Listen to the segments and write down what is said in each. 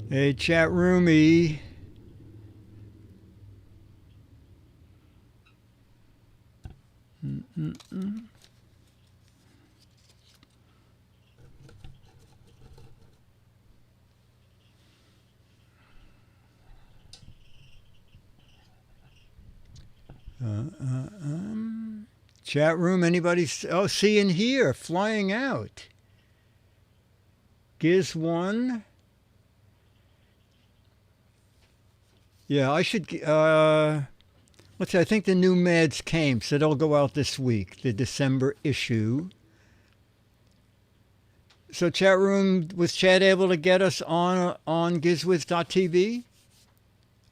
Hey, chat roomy. Mm-mm-mm. Chat room, anybody? Oh, seeing here, flying out. Giz one. Yeah, I should. Let's see. I think the new meds came, so they'll go out this week. The December issue. So, chat room, was Chad able to get us on gizwiz.tv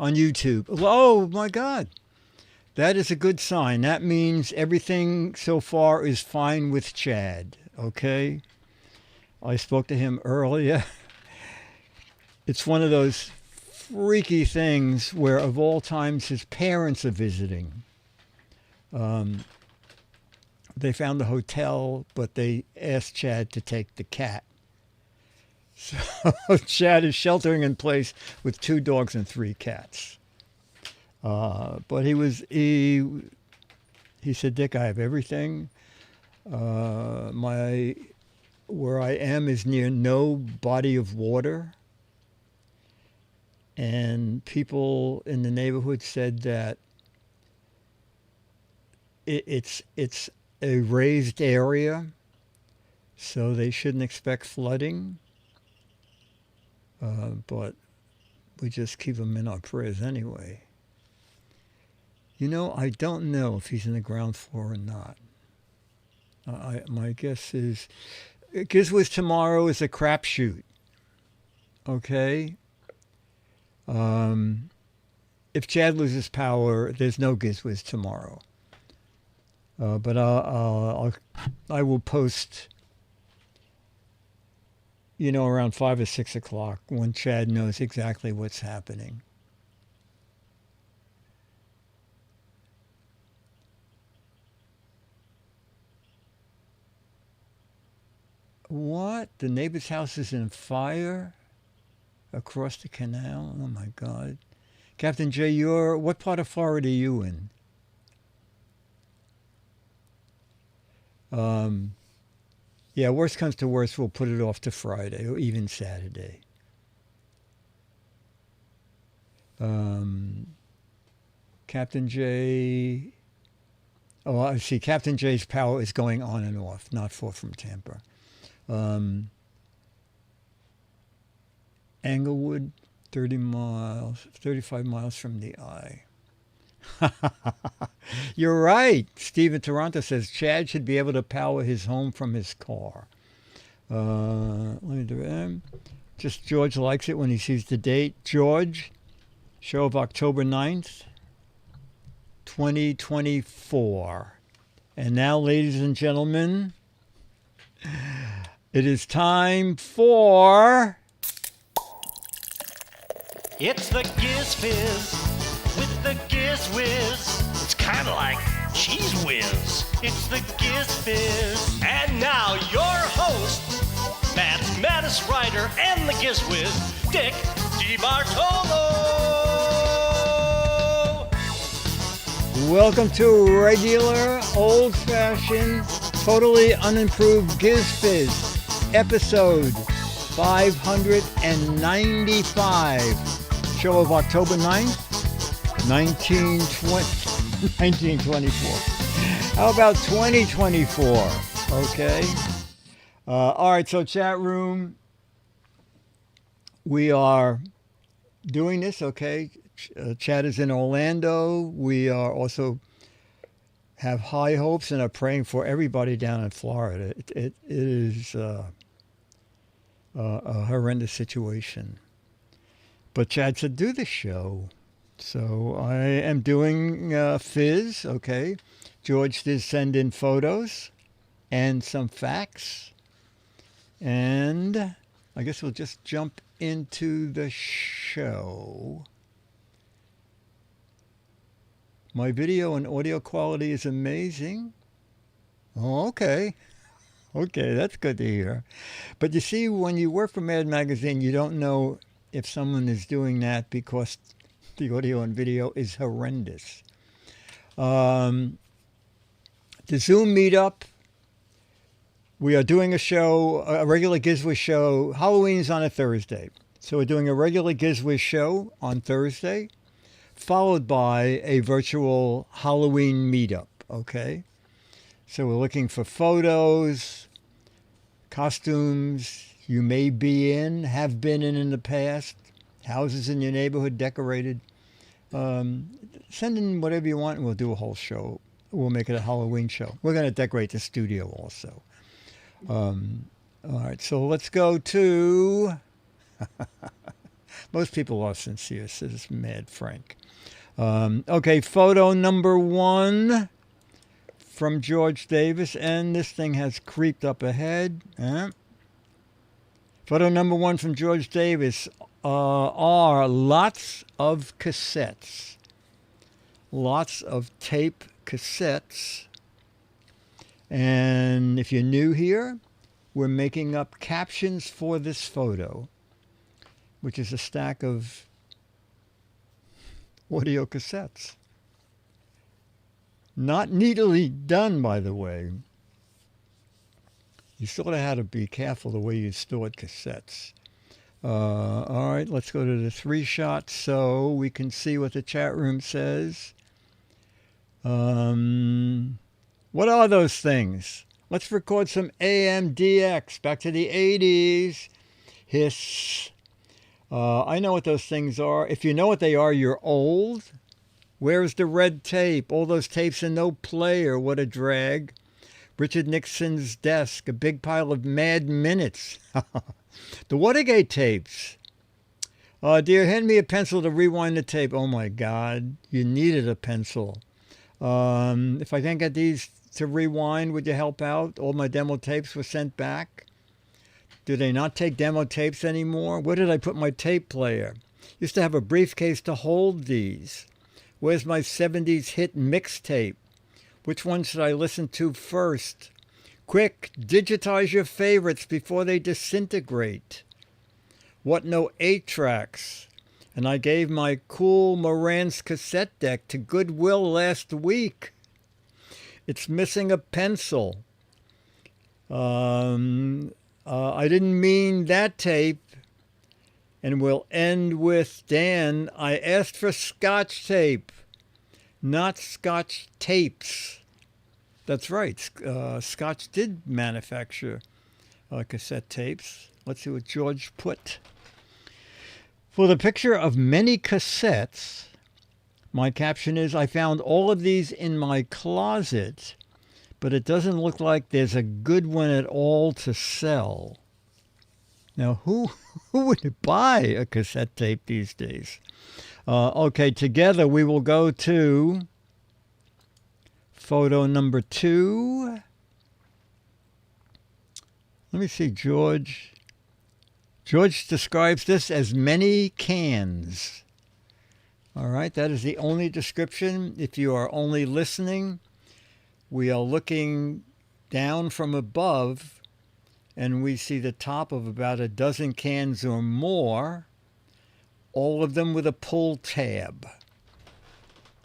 on YouTube? Oh my God, that is a good sign. That means everything so far is fine with Chad. Okay, I spoke to him earlier. It's one of those freaky things where, of all times, his parents are visiting. They found the hotel, but they asked Chad to take the cat. So Chad is sheltering in place with 2 dogs and 3 cats. But he said, Dick, I have everything. Where I am is near no body of water. And people in the neighborhood said that it's a raised area, so they shouldn't expect flooding. But we just keep him in our prayers anyway. You know, I don't know if he's in the ground floor or not. My guess is, Gizwiz tomorrow is a crapshoot. Okay. If Chad loses power, there's no Gizwiz tomorrow. But I will post, around 5 or 6 o'clock when Chad knows exactly what's happening. What? The neighbor's house is in fire across the canal? Oh my God. Captain J, what part of Florida are you in? Yeah, worst comes to worst, we'll put it off to Friday or even Saturday. Captain J. Oh, I see. Captain J's power is going on and off, not far from Tampa. Englewood, 35 miles from the eye. You're right. Steve in Toronto says Chad should be able to power his home from his car. Let me do it. Just George likes it when he sees the date. George, show of October 9th, 2024. And now, ladies and gentlemen, it is time for... It's the Giz Fiz with the Giz Whiz. It's kind of like Cheese Whiz. It's the Giz Fiz. And now your host, Matt's Maddest Writer and the Giz Whiz, Dick DeBartolo. Welcome to regular, old-fashioned, totally unimproved Giz Fiz, episode 595. Show of October 9th, 1924. How about 2024? Okay. All right, so chat room, we are doing this, okay? Chat is in Orlando. We are also have high hopes and are praying for everybody down in Florida. It is a horrendous situation. But Chad said, do the show. So I am doing Fizz, okay. George did send in photos and some facts. And I guess we'll just jump into the show. My video and audio quality is amazing. Oh, okay. Okay, that's good to hear. But you see, when you work for Mad Magazine, you don't know if someone is doing that because the audio and video is horrendous. The Zoom meetup, we are doing a show, a regular GizWiz show. Halloween is on a Thursday. So we're doing a regular GizWiz show on Thursday, followed by a virtual Halloween meetup, okay? So we're looking for photos, costumes you may be in, have been in the past, houses in your neighborhood decorated. Send in whatever you want and we'll do a whole show. We'll make it a Halloween show. We're going to decorate the studio also. All right, so let's go to... Most people are sincere, says Mad Frank. Okay, photo number 1 from George Davis, and this thing has creeped up ahead. Photo number 1 from George Davis are lots of cassettes. Lots of tape cassettes. And if you're new here, we're making up captions for this photo, which is a stack of audio cassettes. Not neatly done, by the way. You sort of had to be careful the way you stored cassettes. All right, let's go to the 3-shot so we can see what the chat room says. What are those things? Let's record some AMDX. Back to the 80s. Hiss. I know what those things are. If you know what they are, you're old. Where's the red tape? All those tapes and no player. What a drag. Richard Nixon's desk. A big pile of mad minutes. The Watergate tapes. Dear, hand me a pencil to rewind the tape. Oh, my God. You needed a pencil. If I can't get these to rewind, would you help out? All my demo tapes were sent back. Do they not take demo tapes anymore? Where did I put my tape player? Used to have a briefcase to hold these. Where's my 70s hit mixtape? Which one should I listen to first? Quick, digitize your favorites before they disintegrate. What no 8-tracks? And I gave my cool Marantz cassette deck to Goodwill last week. It's missing a pencil. I didn't mean that tape. And we'll end with Dan. I asked for Scotch tape, not Scotch tapes. That's right. Scotch did manufacture cassette tapes. Let's see what George put. For the picture of many cassettes, my caption is, I found all of these in my closet, but it doesn't look like there's a good one at all to sell. Now, who would buy a cassette tape these days? Okay, together we will go to photo number 2. Let me see, George. George describes this as many cans. All right, that is the only description. If you are only listening, we are looking down from above, and we see the top of about a dozen cans or more, all of them with a pull tab.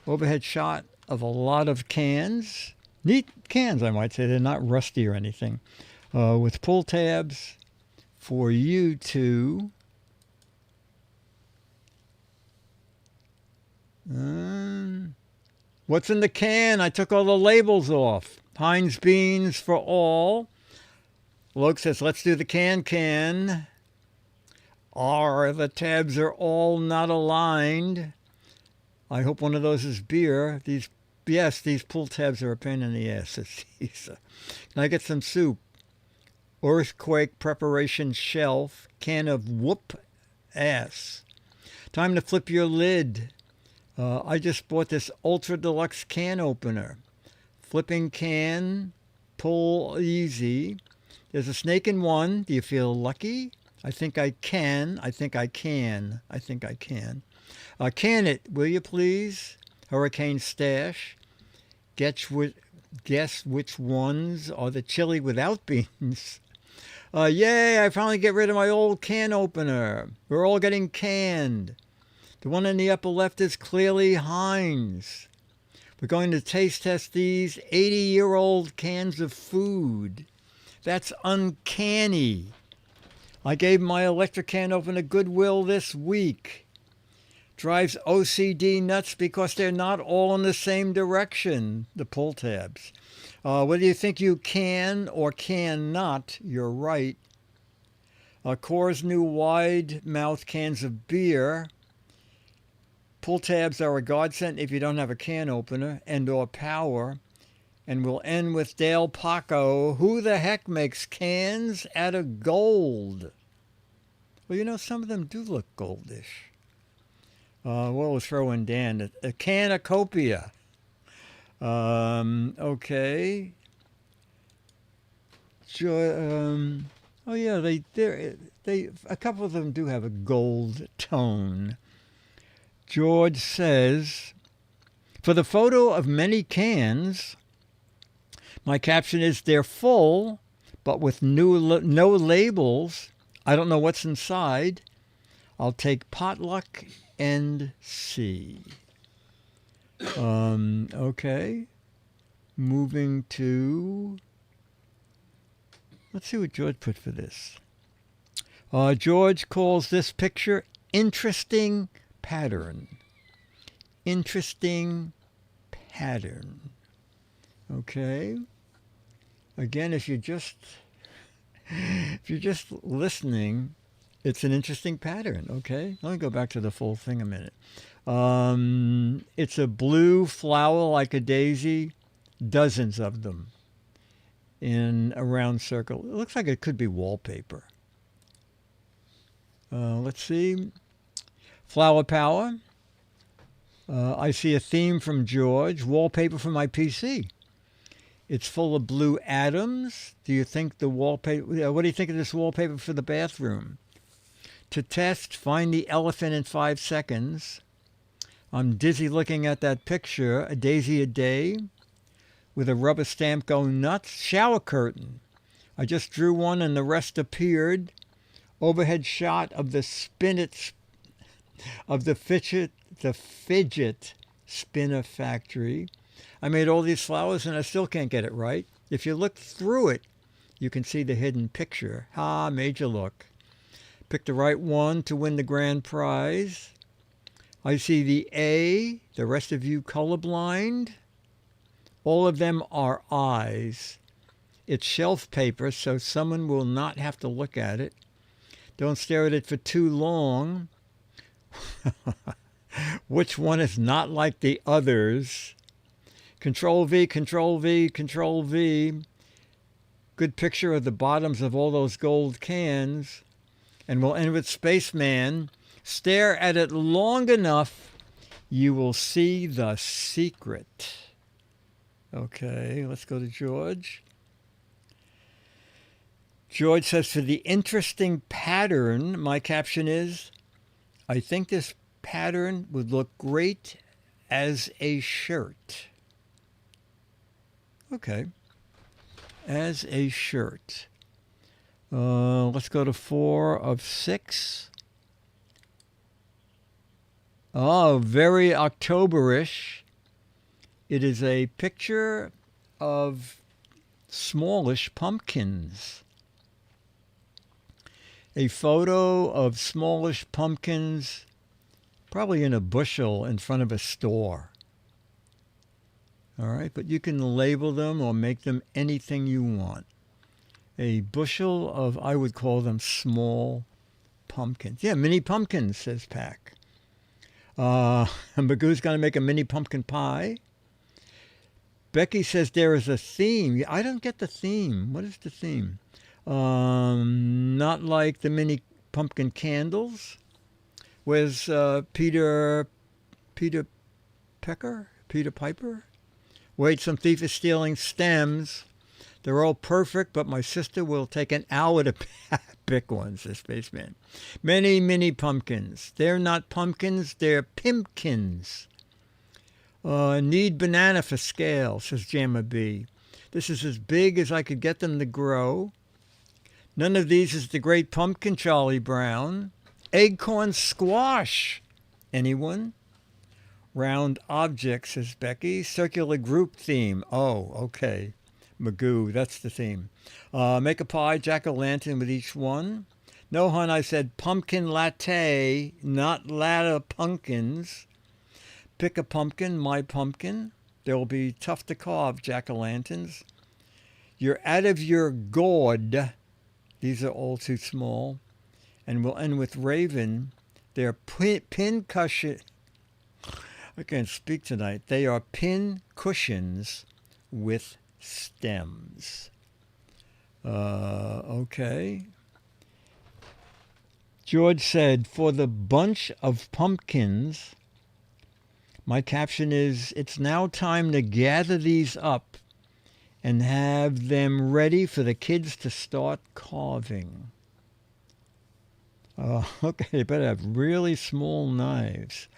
Overhead shot of a lot of cans. Neat cans, I might say. They're not rusty or anything. With pull tabs for you to... what's in the can? I took all the labels off. Heinz beans for all. Luke says, let's do the can. The tabs are all not aligned. I hope one of those is beer. These pull tabs are a pain in the ass. Can I get some soup? Earthquake preparation shelf. Can of whoop ass. Time to flip your lid. I just bought this ultra deluxe can opener. Flipping can, pull easy. There's a snake in one. Do you feel lucky? I think I can. I think I can. I think I can. Can it, will you please? Hurricane stash. Guess which ones are the chili without beans. Yay, I finally get rid of my old can opener. We're all getting canned. The one in the upper left is clearly Heinz. We're going to taste test these 80-year-old cans of food. That's uncanny. I gave my electric can opener Goodwill this week. Drives OCD nuts because they're not all in the same direction, the pull tabs. Whether you think you can or cannot, you're right. Coors new wide mouth cans of beer. Pull tabs are a godsend if you don't have a can opener and or power. And we'll end with Dale Paco. Who the heck makes cans out of gold? Well, you know, some of them do look goldish. We'll throw in Dan. A canacopia. Okay. Oh yeah, they a couple of them do have a gold tone. George says, for the photo of many cans, my caption is, they're full, but with no labels. I don't know what's inside. I'll take potluck and see. Okay. Moving to... Let's see what George put for this. George calls this picture interesting pattern. Interesting pattern. Okay. Again, if you're just listening, it's an interesting pattern. Okay. Let me go back to the full thing a minute. It's a blue flower like a daisy, dozens of them in a round circle. It looks like it could be wallpaper. Let's see. Flower power. I see a theme from George. Wallpaper for my PC. It's full of blue atoms. Do you think the wallpaper... What do you think of this wallpaper for the bathroom? To test, find the elephant in 5 seconds. I'm dizzy looking at that picture. A daisy a day with a rubber stamp going nuts. Shower curtain. I just drew one and the rest appeared. Overhead shot of the fidget spinner factory. I made all these flowers and I still can't get it right. If you look through it, you can see the hidden picture. Made you look. Pick the right one to win the grand prize. I see the A, the rest of you colorblind. All of them are eyes. It's shelf paper, so someone will not have to look at it. Don't stare at it for too long. Which one is not like the others? Control V, Control V, Control V. Good picture of the bottoms of all those gold cans. And we'll end with Spaceman. Stare at it long enough, you will see the secret. Okay, let's go to George. George says, for the interesting pattern, my caption is, I think this pattern would look great as a shirt. Okay. As a shirt. Let's go to 4 of 6. Oh, very Octoberish. It is a picture of smallish pumpkins. A photo of smallish pumpkins, probably in a bushel in front of a store. All right, but you can label them or make them anything you want. A bushel of, I would call them small pumpkins. Yeah, mini pumpkins, says Pack. And Magoo's going to make a mini pumpkin pie. Becky says there is a theme. I don't get the theme. What is the theme? Not like the mini pumpkin candles. Where's Peter Piper? Wait, some thief is stealing stems. They're all perfect, but my sister will take an hour to pick one, says Spaceman. Many mini pumpkins. They're not pumpkins, they're pimpkins. Need banana for scale, says Jamma B. This is as big as I could get them to grow. None of these is the great pumpkin, Charlie Brown. Acorn squash. Anyone? Round object, says Becky. Circular group theme. Oh, okay. Magoo, that's the theme. Make a pie, jack-o'-lantern with each one. No, hon, I said pumpkin latte, not latte pumpkins. Pick a pumpkin, my pumpkin. They'll be tough to carve, jack-o'-lanterns. You're out of your gourd. These are all too small. And we'll end with Raven. They're pin cushion. I can't speak tonight. They are pin cushions with stems. Okay. George said, for the bunch of pumpkins, my caption is, it's now time to gather these up and have them ready for the kids to start carving. Okay, they better have really small knives.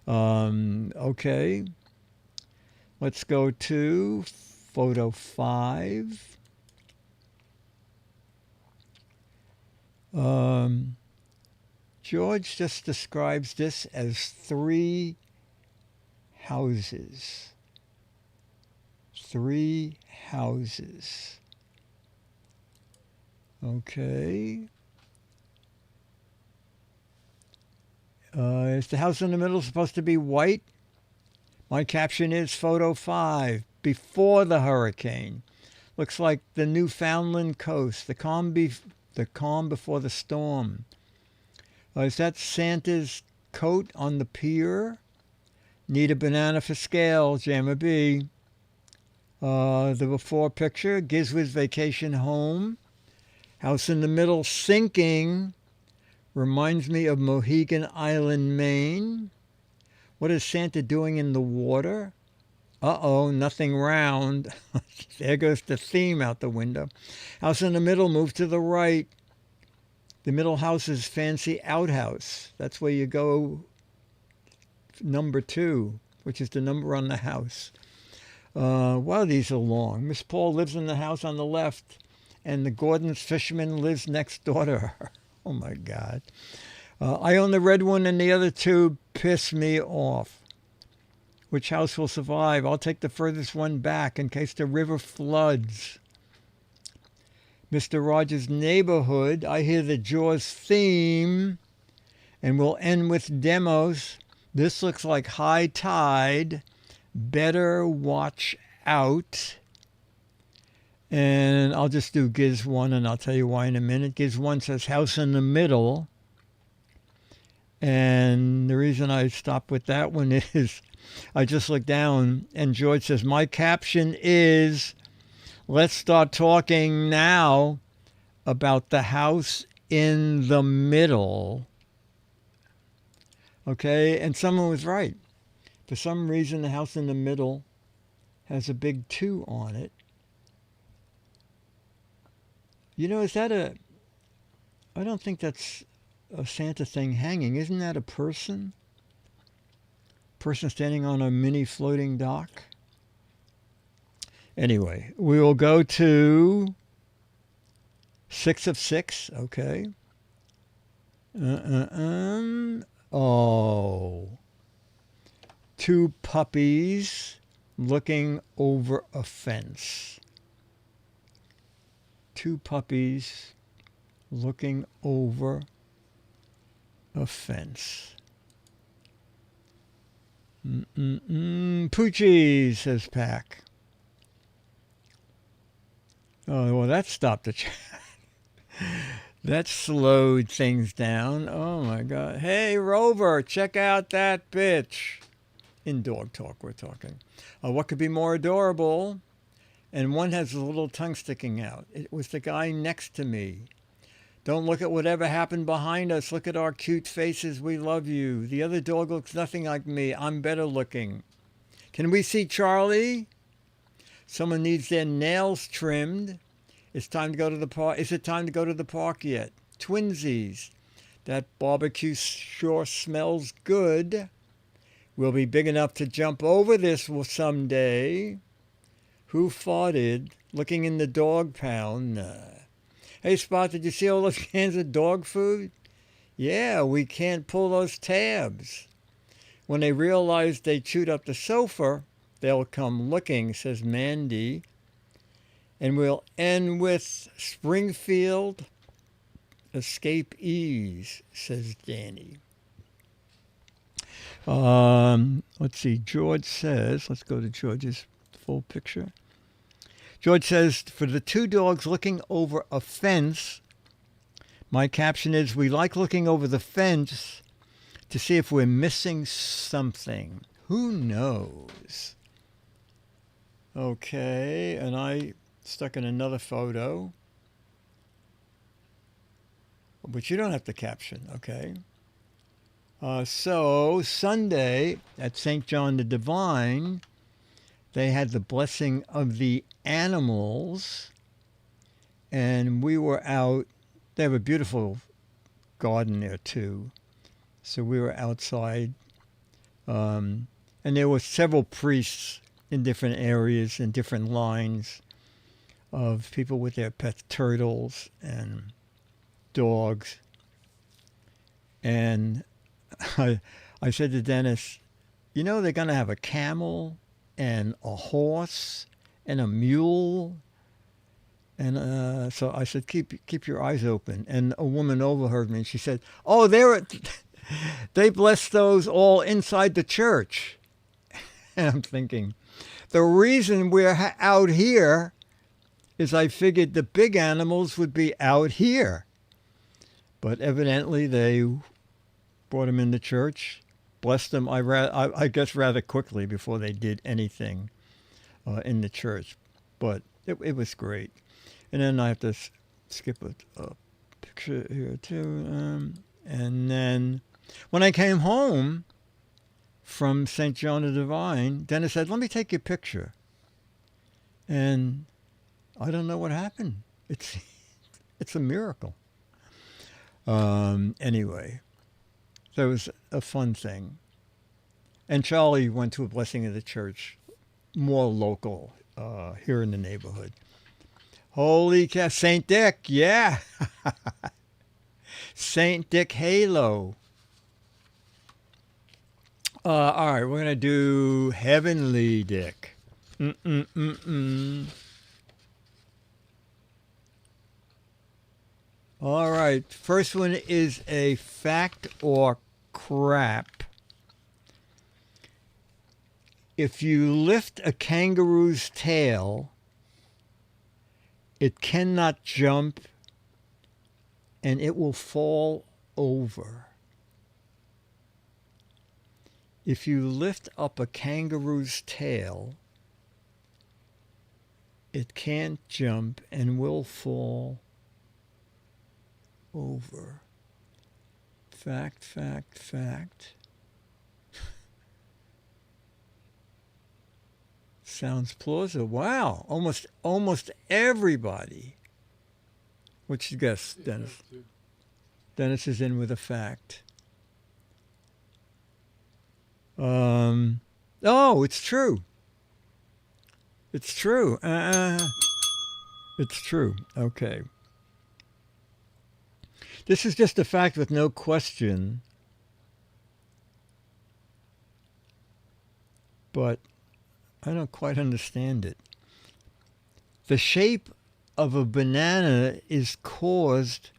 Okay. Let's go to photo 5. George just describes this as 3 houses. 3 houses. Okay. Is the house in the middle supposed to be white? My caption is photo 5, before the hurricane. Looks like the Newfoundland coast, the calm before the storm. Is that Santa's coat on the pier? Need a banana for scale, Jamma B. The before picture, Giz Fiz vacation home. House in the middle sinking. Reminds me of Mohegan Island, Maine. What is Santa doing in the water? Uh-oh, nothing round. There goes the theme out the window. House in the middle, move to the right. The middle house is fancy outhouse. That's where you go, number 2, which is the number on the house. Wow, these are long. Miss Paul lives in the house on the left, and the Gordon's fisherman lives next door to her. Oh, my God. I own the red one, and the other 2 piss me off. Which house will survive? I'll take the furthest one back in case the river floods. Mr. Rogers' neighborhood. I hear the Jaws theme, and we'll end with demos. This looks like high tide. Better watch out. And I'll just do Giz 1, and I'll tell you why in a minute. Giz 1 says house in the middle. And the reason I stopped with that one is I just looked down, and George says, my caption is, let's start talking now about the house in the middle. Okay, and someone was right. For some reason, the house in the middle has a big 2 on it. You know, is that I don't think that's a Santa thing hanging. Isn't that a person? Person standing on a mini floating dock? Anyway, we will go to 6 of 6. Okay. Oh. 2 puppies looking over a fence. 2 puppies looking over a fence. Poochie, says Pack. Oh, well, that stopped the chat. That slowed things down. Oh, my God. Hey, Rover, check out that bitch. In dog talk, we're talking. What could be more adorable? And one has a little tongue sticking out. It was the guy next to me. Don't look at whatever happened behind us. Look at our cute faces. We love you. The other dog looks nothing like me. I'm better looking. Can we see Charlie? Someone needs their nails trimmed. It's time to go to the park. Is it time to go to the park yet? Twinsies. That barbecue sure smells good. We'll be big enough to jump over this someday. Who farted? Looking in the dog pound. Hey, Spot, did you see all those cans of dog food? Yeah, we can't pull those tabs. When they realize they chewed up the sofa, they'll come looking, says Mandy. And we'll end with Springfield Escape Ease, says Danny. Let's see. George says, let's go to George's full picture. George says, for the two dogs looking over a fence, my caption is, we like looking over the fence to see if we're missing something. Who knows? Okay, and I stuck in another photo, but you don't have to caption, okay? So Sunday at St. John the Divine, they had the blessing of the animals, and we were out. They have a beautiful garden there too. So we were outside, and there were several priests in different areas and different lines of people with their pet turtles and dogs. And I said to Dennis, you know, they're going to have a camel and a horse and a mule. And so I said, keep your eyes open. And a woman overheard me, and she said, oh, they blessed those all inside the church. And I'm thinking, the reason we're out here is I figured the big animals would be out here. But evidently they brought them in the church, blessed them, I guess, rather quickly before they did anything in the church. But it was great. And then I have to skip a picture here too. And then when I came home from St. John the Divine, Dennis said, let me take your picture. And I don't know what happened. It's a miracle. Anyway, so it was a fun thing. And Charlie went to a blessing of the church, more local, here in the neighborhood. Holy cow, St. Dick, yeah. St. Dick Halo. All right, we're going to do Heavenly Dick. All right, first one is a fact or crap. If you lift a kangaroo's tail, it cannot jump and it will fall over. If you lift up a kangaroo's tail, it can't jump and will fall over. Fact, fact, fact. Sounds plausible. Wow, almost everybody. What's your guess, Dennis? Dennis is in with a fact. Oh, it's true. It's true. It's true. Okay. This is just a fact with no question. But I don't quite understand it. The shape of a banana is caused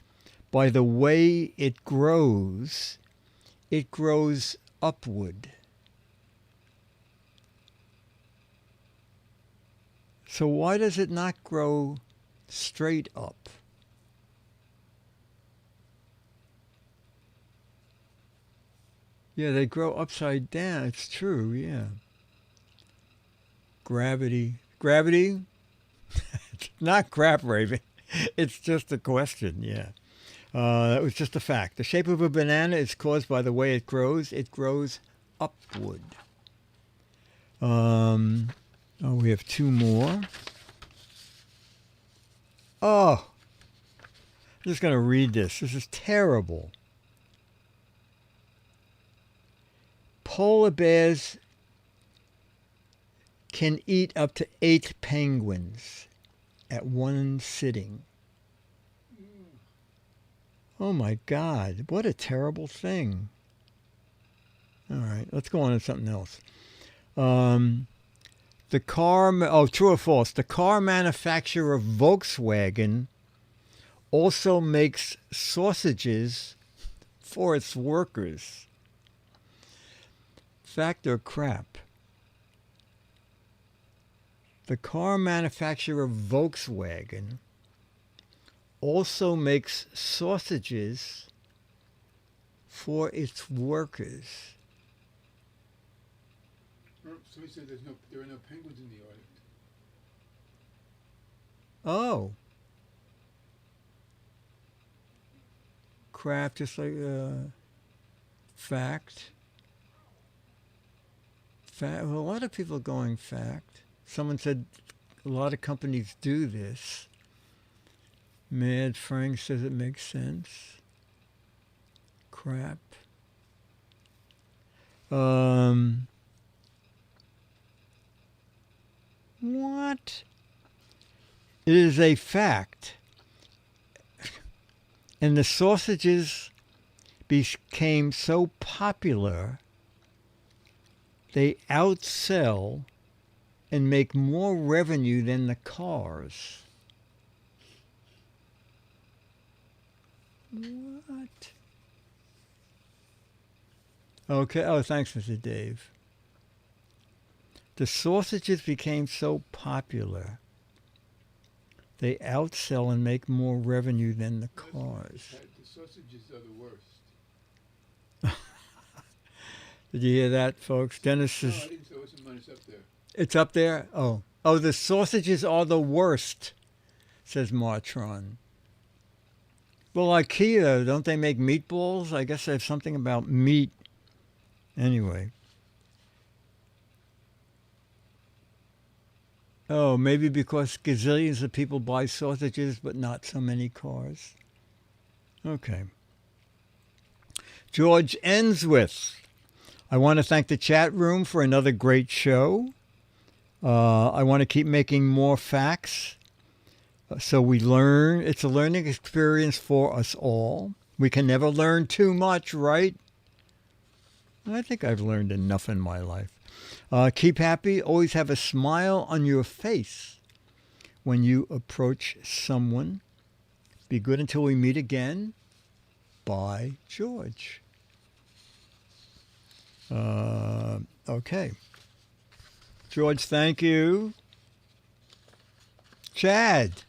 by the way it grows. It grows upward. So why does it not grow straight up? Yeah, they grow upside down. It's true, yeah. Gravity. Gravity? Not crap, Raven. It's just a question, yeah. That was just a fact. The shape of a banana is caused by the way it grows. It grows upward. Oh, we have two more. Oh, I'm just going to read this. This is terrible. Polar bears can eat up to 8 penguins at one sitting. Oh my God, what a terrible thing. All right, let's go on to something else. True or false? The car manufacturer Volkswagen also makes sausages for its workers. Fact or crap? The car manufacturer Volkswagen also makes sausages for its workers. Somebody said there are no penguins in the Arctic. Oh. Crap, just like fact. Well, a lot of people are going fact. Someone said a lot of companies do this. Mad Frank says it makes sense. Crap. What? It is a fact. And the sausages became so popular, they outsell and make more revenue than the cars. What? Okay. Oh, thanks, Mr. Dave. The sausages became so popular, they outsell and make more revenue than the cars. The sausages are the worst. Did you hear that, folks? Dennis No, is... I didn't say what's mine. It's up there. It's up there? Oh. Oh, the sausages are the worst, says Martron. Well, IKEA, don't they make meatballs? I guess they have something about meat. Anyway. Oh, maybe because gazillions of people buy sausages, but not so many cars. Okay. George ends with, I want to thank the chat room for another great show. I want to keep making more facts so we learn. It's a learning experience for us all. We can never learn too much, right? I think I've learned enough in my life. Keep happy. Always have a smile on your face when you approach someone. Be good until we meet again. Bye, George. Okay. George, thank you. Chad,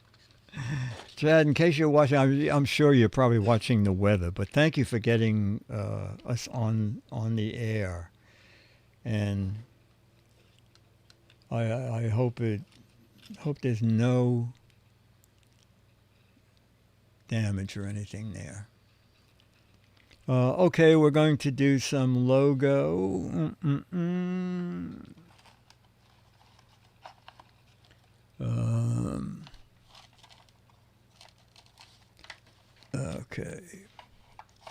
in case you're watching, I'm sure you're probably watching the weather, but thank you for getting us on the air. And I hope there's no damage or anything there. Okay, we're going to do some logo. Okay.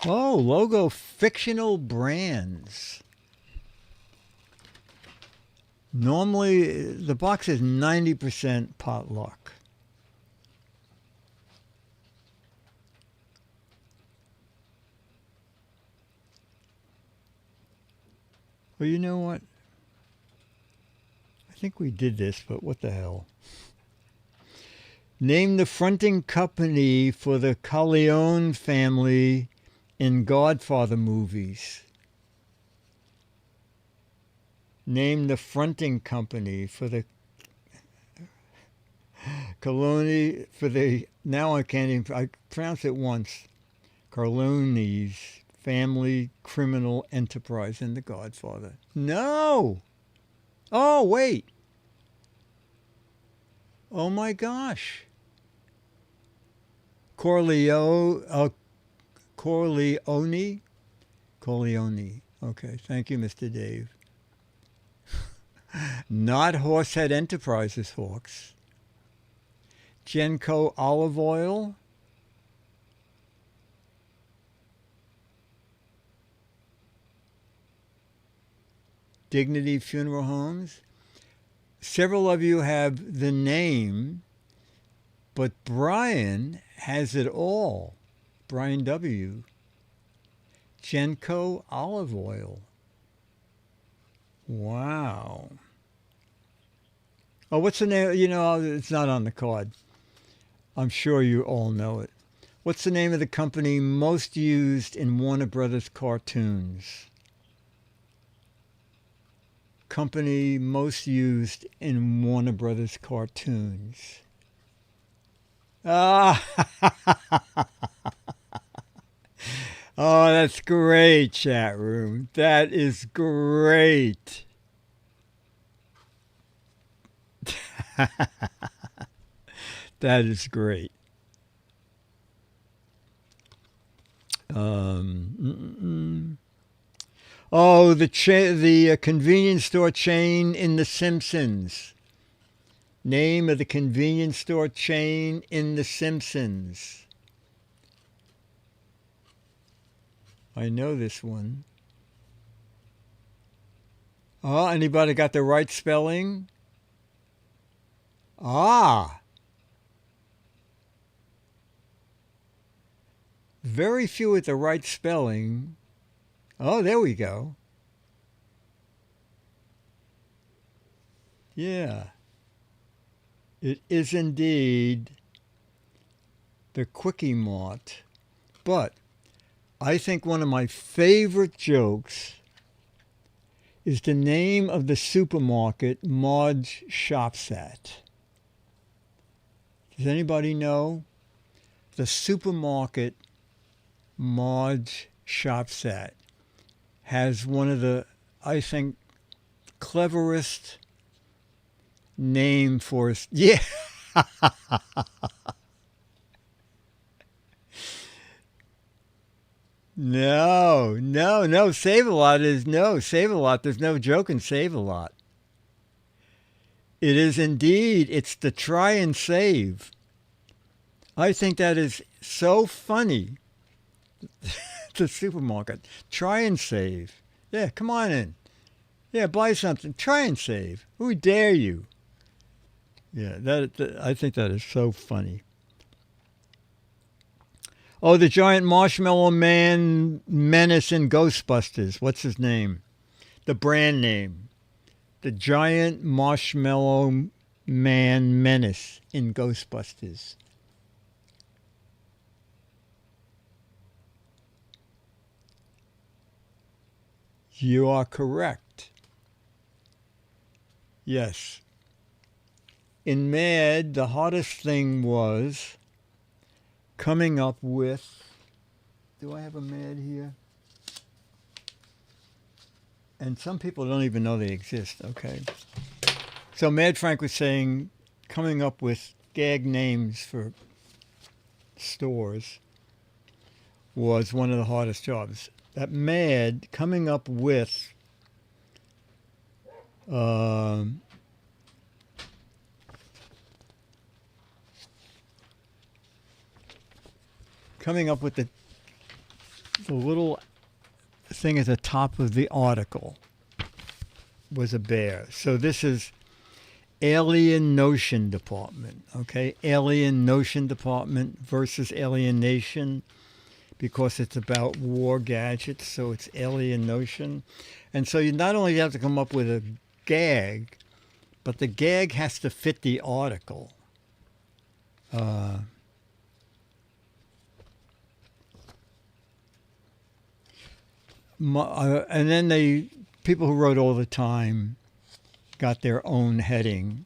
Oh, logo fictional brands. Normally, the box is 90% potluck. Well, you know what? I think we did this, but what the hell? Name the fronting company for the Corleone family in Godfather movies. Name the fronting company for the Corleone, for the, now I can't even, I pronounced it once, Corleone's family criminal enterprise in The Godfather. No! Oh, wait. Oh my gosh. Corleone. Okay, thank you, Mr. Dave. Not Horsehead Enterprises, Hawks. Genco Olive Oil. Dignity Funeral Homes. Several of you have the name, but Brian has it all. Brian W. Genco olive oil. Wow. Oh, what's the name? You know, it's not on the card. I'm sure you all know it. What's the name of the company most used in Warner Brothers cartoons? Company most used in Warner Brothers cartoons. Ah, oh, that's great, chat room. That is great. That is great. Oh, the convenience store chain in The Simpsons. Name of the convenience store chain in The Simpsons. I know this one. Oh, anybody got the right spelling? Ah. Very few with the right spelling. Oh, there we go. Yeah. It is indeed the Quickie Mart. But I think one of my favorite jokes is the name of the supermarket Marge shops at. Does anybody know? The supermarket Marge shops at has one of the, I think, cleverest name for us. Yeah. No. Save-A-Lot is no. Save-A-Lot. There's no joke in Save-A-Lot. It is indeed. It's the try and save. I think that is so funny. The supermarket. Try and save. Yeah, come on in. Yeah, buy something. Try and save. Who dare you? Yeah, I think that is so funny. Oh, the giant marshmallow man menace in Ghostbusters. What's his name? The brand name. The giant marshmallow man menace in Ghostbusters. You are correct. Yes. In Mad, the hardest thing was coming up with... Do I have a Mad here? And some people don't even know they exist, okay? So Mad Frank was saying coming up with gag names for stores was one of the hardest jobs. That Mad coming up with the little thing at the top of the article was a bear. So this is Alien Notion Department, okay? Alien Notion Department versus Alienation, because it's about war gadgets, so it's Alien Notion. And so you not only have to come up with a gag, but the gag has to fit the article. And then people who wrote all the time got their own heading.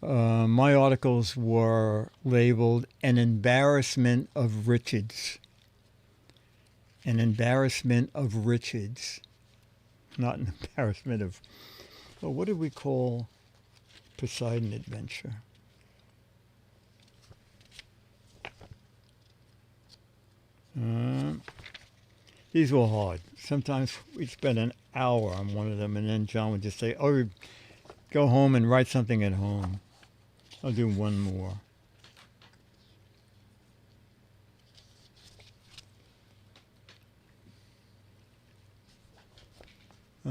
My articles were labeled An Embarrassment of Richards. An embarrassment of Richards. Not an embarrassment of... Well, what did we call Poseidon Adventure? These were hard. Sometimes we'd spend an hour on one of them, and then John would just say, oh, go home and write something at home. I'll do one more.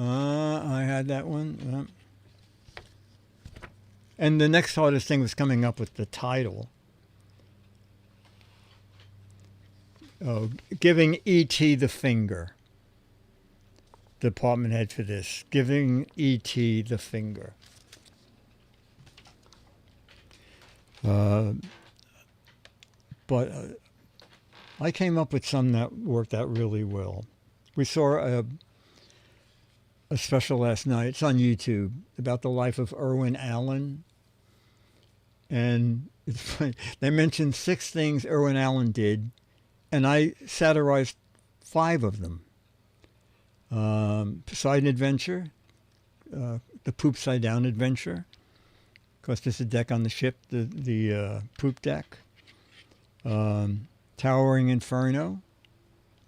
I had that one. And the next hardest thing was coming up with the title. Oh, giving E.T. the finger. Department head for this. Giving E.T. the finger. But I came up with some that worked out really well. We saw a special last night. It's on YouTube about the life of Irwin Allen. And it's funny. They mentioned 6 things Irwin Allen did, and I satirized 5 of them. Poseidon Adventure, the Poop Side Down Adventure, because there's a deck on the ship, the poop deck. Towering Inferno,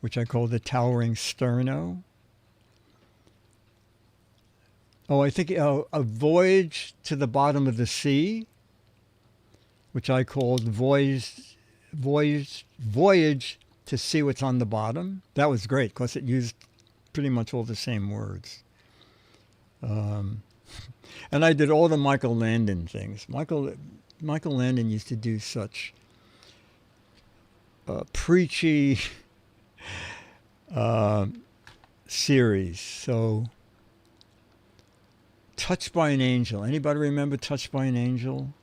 which I call the Towering Sterno. Oh, I think a Voyage to the Bottom of the Sea, which I called Voyage to See What's on the Bottom. That was great because it used pretty much all the same words. And I did all the Michael Landon things. Michael Landon used to do such preachy series. So, Touched by an Angel. Anybody remember Touched by an Angel?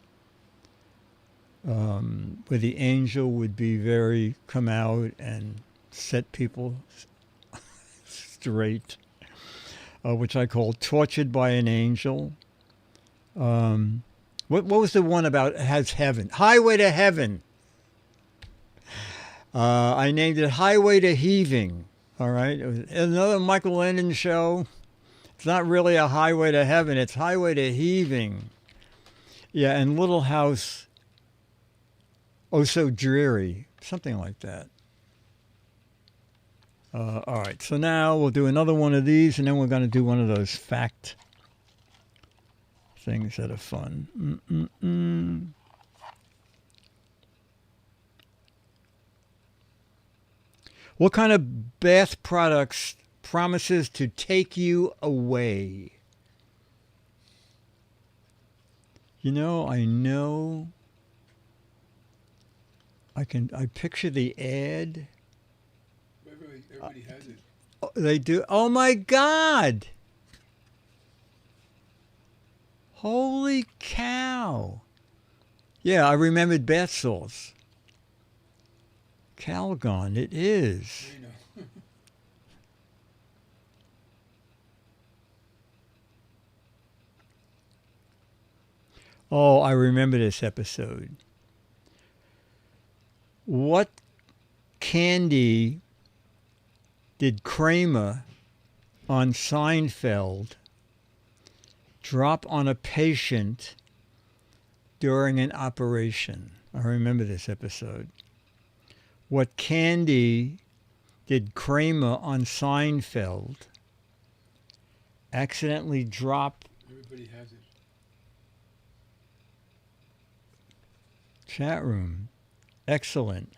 Where the angel would be come out and set people straight, which I call Tortured by an Angel. What was the one about has heaven? Highway to Heaven. I named it Highway to Heaving. All right. It was another Michael Landon show. It's not really a highway to heaven. It's highway to heaving. Yeah. And Little House, Oh So Dreary. Something like that. All right. So now we'll do another one of these, and then we're going to do one of those fact things that are fun. What kind of bath products promises to take you away? I know. I picture the ad. Everybody has it. They do. Oh my God. Holy cow. Yeah, I remembered bath salts. Calgon, it is. You know. Oh, I remember this episode. What candy did Kramer on Seinfeld drop on a patient during an operation? I remember this episode. What candy did Kramer on Seinfeld accidentally drop? Everybody has it. Chat room. Excellent.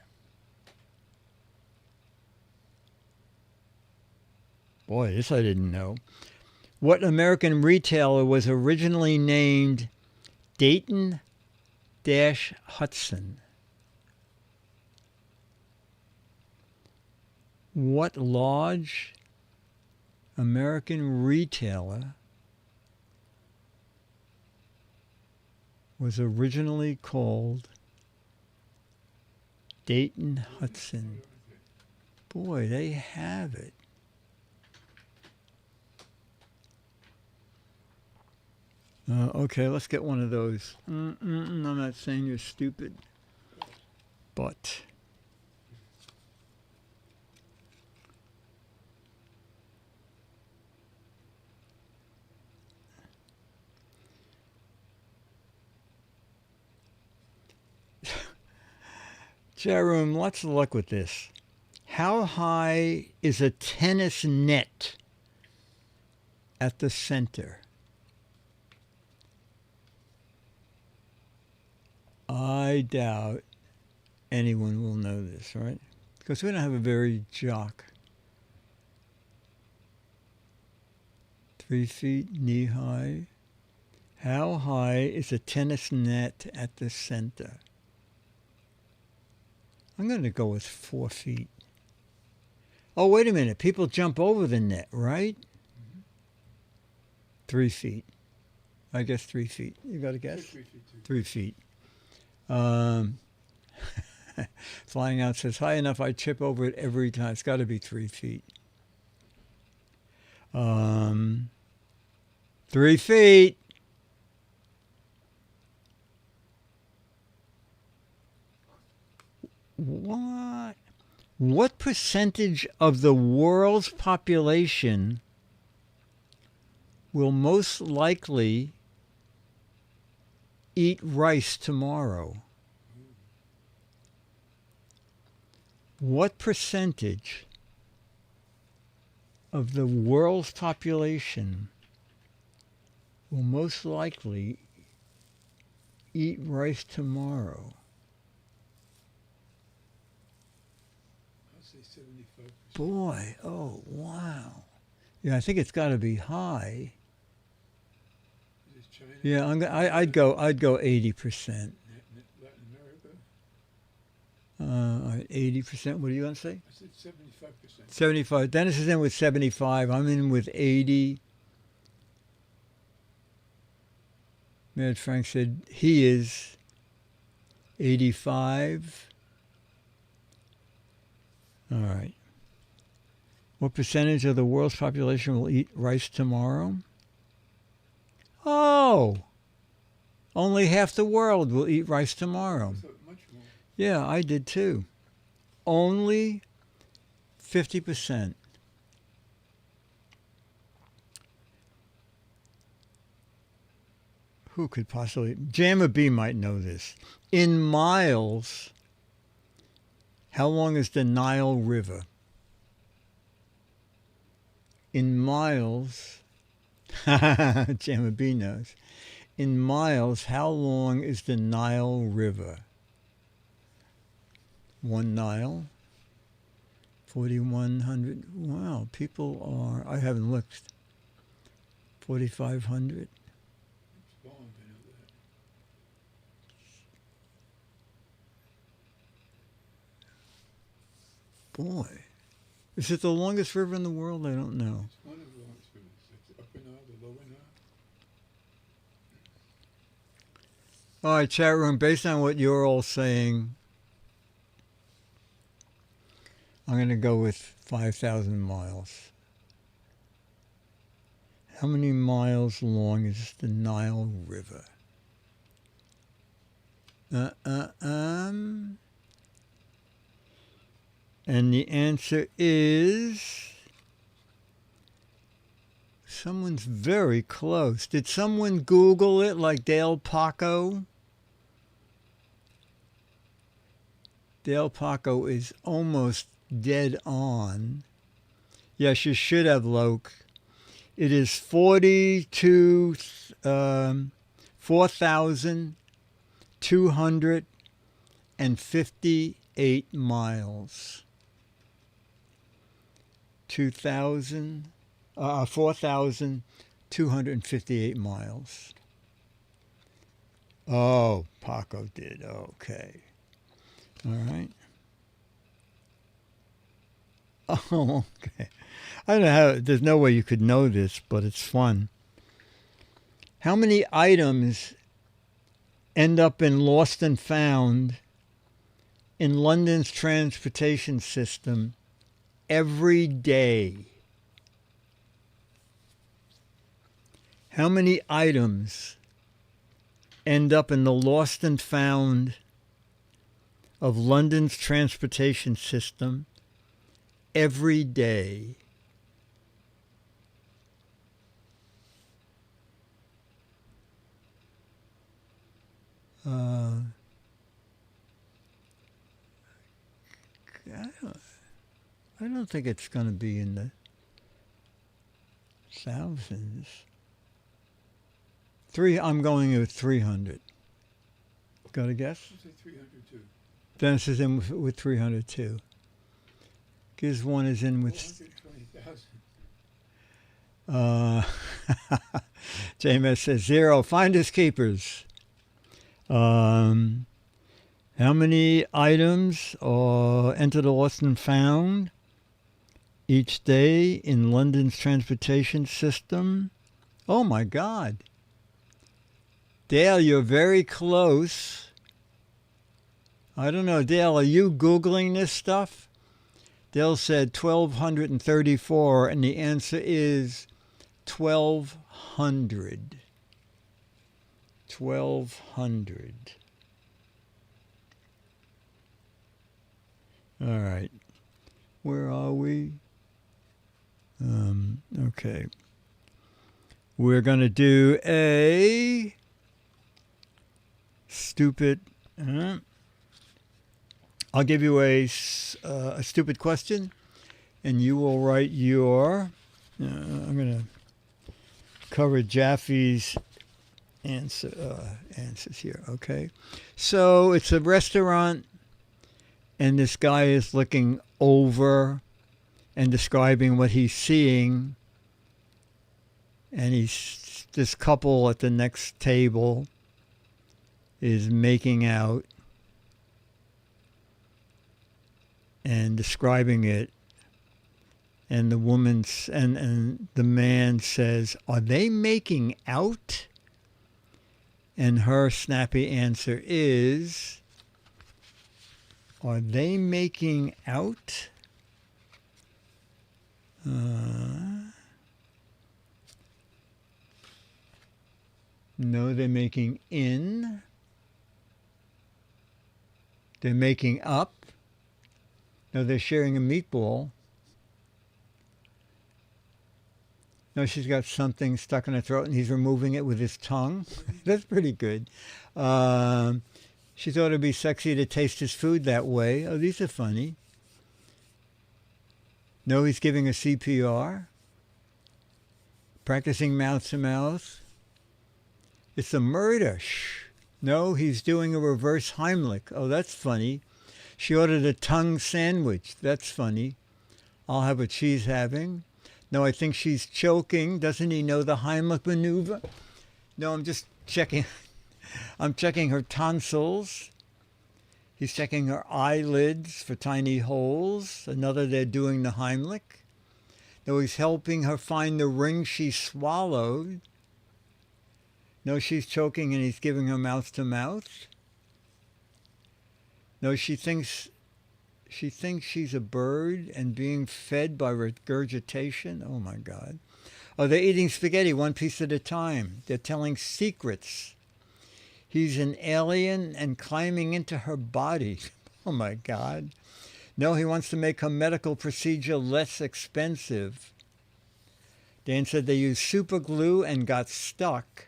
Boy, this I didn't know. What American retailer was originally named Dayton-Hudson? What large American retailer was originally called Dayton-Hudson? Boy, they have it. Okay, let's get one of those. I'm not saying you're stupid, but Jerome, lots of luck with this. How high is a tennis net at the center? I doubt anyone will know this, right? Because we don't have a very jock. 3 feet, knee high. How high is a tennis net at the center? I'm going to go with 4 feet. Oh, wait a minute. People jump over the net, right? 3 feet. I guess 3 feet. You got to guess? 3 feet too. 3 feet. Flying Out says, high enough I trip over it every time. It's got to be 3 feet. 3 feet. What? What percentage of the world's population will most likely eat rice tomorrow? What percentage of the world's population will most likely eat rice tomorrow? I'll say 75%. Boy, oh, wow. Yeah, I think it's got to be high. Is it China? Yeah, I'd go 80%. Latin America? 80%. What are you going to say? I said 75%. 75. Dennis is in with 75. I'm in with 80. Mad Frank said he is 85. All right. What percentage of the world's population will eat rice tomorrow? Oh, only half the world will eat rice tomorrow. I thought much more. Yeah, I did too. Only 50%. Who could possibly? Jammer B might know this. In miles, how long is the Nile River? In miles, Jammer B knows. In miles, how long is the Nile River? 1 Nile, 4,100. Wow, people are, I haven't looked. 4,500. It's long, I know that. Boy. Is it the longest river in the world? I don't know. It's one of the longest rivers. It's the upper Nile, the lower Nile. All right, chat room, based on what you're all saying, I'm going to go with 5,000 miles. How many miles long is the Nile River? And the answer is... Someone's very close. Did someone Google it like Dale Paco? Dale Paco is almost dead on. Yes, you should have, Loke. It is 4,258 miles. 4,258 miles. Oh, Paco did. Okay. All right. Oh, okay. I don't know how, there's no way you could know this, but it's fun. How many items end up in Lost and Found in London's transportation system every day? How many items end up in the Lost and Found of London's transportation system every day? I don't think it's going to be in the thousands. I'm going with 300. Got a guess? I'll say 302. Dennis is in with 300 too. Giz one is in with 420,000. JMS says 0. Finders keepers. How How many items are entered or lost and found each day in London's transportation system? Oh my God. Dale, you're very close. I don't know, Dale, are you Googling this stuff? Dale said 1,234, and the answer is 1,200. 1,200. All right. Where are we? Okay. We're going to do a stupid... I'll give you a stupid question, and you will write your... I'm going to cover Jaffe's answers here, okay? So it's a restaurant, and this guy is looking over and describing what he's seeing, and this couple at the next table is making out and describing it, and the the man says, "Are they making out?" And her snappy answer is, "Are they making out?" No, they're making in. They're making up. No, they're sharing a meatball. No, she's got something stuck in her throat and he's removing it with his tongue. That's pretty good. She thought it'd be sexy to taste his food that way. Oh, these are funny. No, he's giving a CPR. Practicing mouth to mouth. It's a murder. Shh. No, he's doing a reverse Heimlich. Oh, that's funny. She ordered a tongue sandwich. That's funny. I'll have what she's having. No, I think she's choking. Doesn't he know the Heimlich maneuver? No, I'm just checking. I'm checking her tonsils. He's checking her eyelids for tiny holes. Another, they're doing the Heimlich. No, he's helping her find the ring she swallowed. No, she's choking and he's giving her mouth to mouth. No, she thinks she's a bird and being fed by regurgitation. Oh my God. Oh, they're eating spaghetti one piece at a time. They're telling secrets. He's an alien and climbing into her body. Oh my God. No, he wants to make her medical procedure less expensive. Dan said they used super glue and got stuck.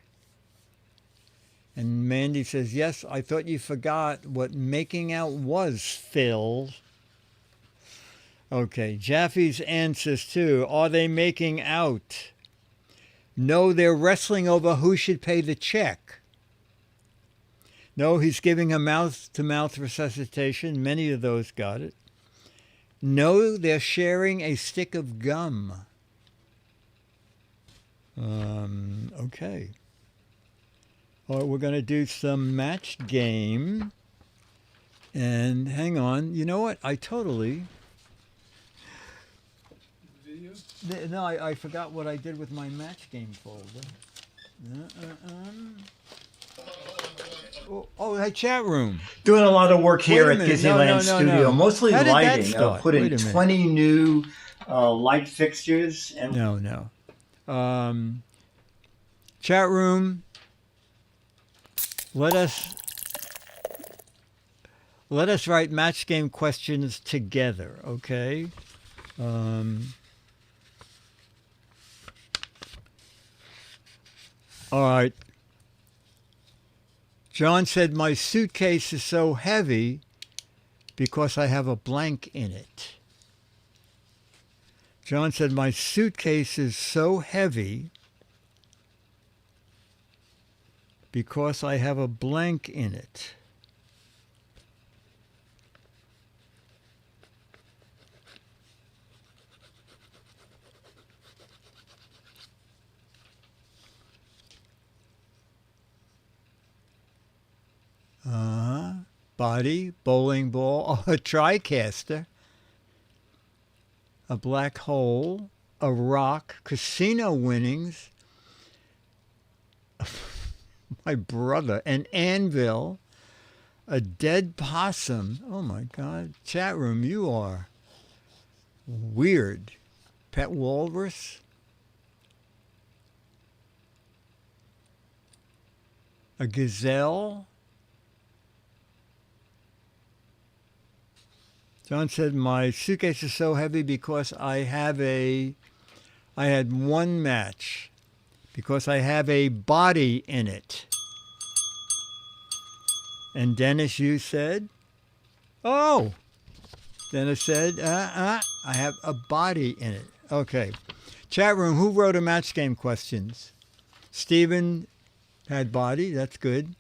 And Mandy says, yes, I thought you forgot what making out was, Phil. Okay, Jaffe's answers too. Are they making out? No, they're wrestling over who should pay the check. No, he's giving a mouth-to-mouth resuscitation. Many of those got it. No, they're sharing a stick of gum. Okay. All right, we're going to do some match game. And hang on. You know what? I totally... Video? No, I forgot what I did with my match game folder. Oh, hey, chat room. Doing a lot of work here Wait a at minute. No, Disneyland Studio, no. mostly How did that lighting. start? I've put in Wait a minute. 20 new light fixtures. And No. Chat room. Let us write match game questions together, okay? All right. John said, my suitcase is so heavy because I have a blank in it. John said, my suitcase is so heavy because I have a blank in it. body, bowling ball, a TriCaster, a black hole, a rock, casino winnings, my brother, an anvil, a dead possum. Oh my God. Chat room, you are weird. Pet walrus. A gazelle. John said, my suitcase is so heavy because I had one match. Because I have a body in it. And Dennis, you said, oh, Dennis said, I have a body in it. Okay. Chat room, who wrote a match game questions? Stephen had body. That's good.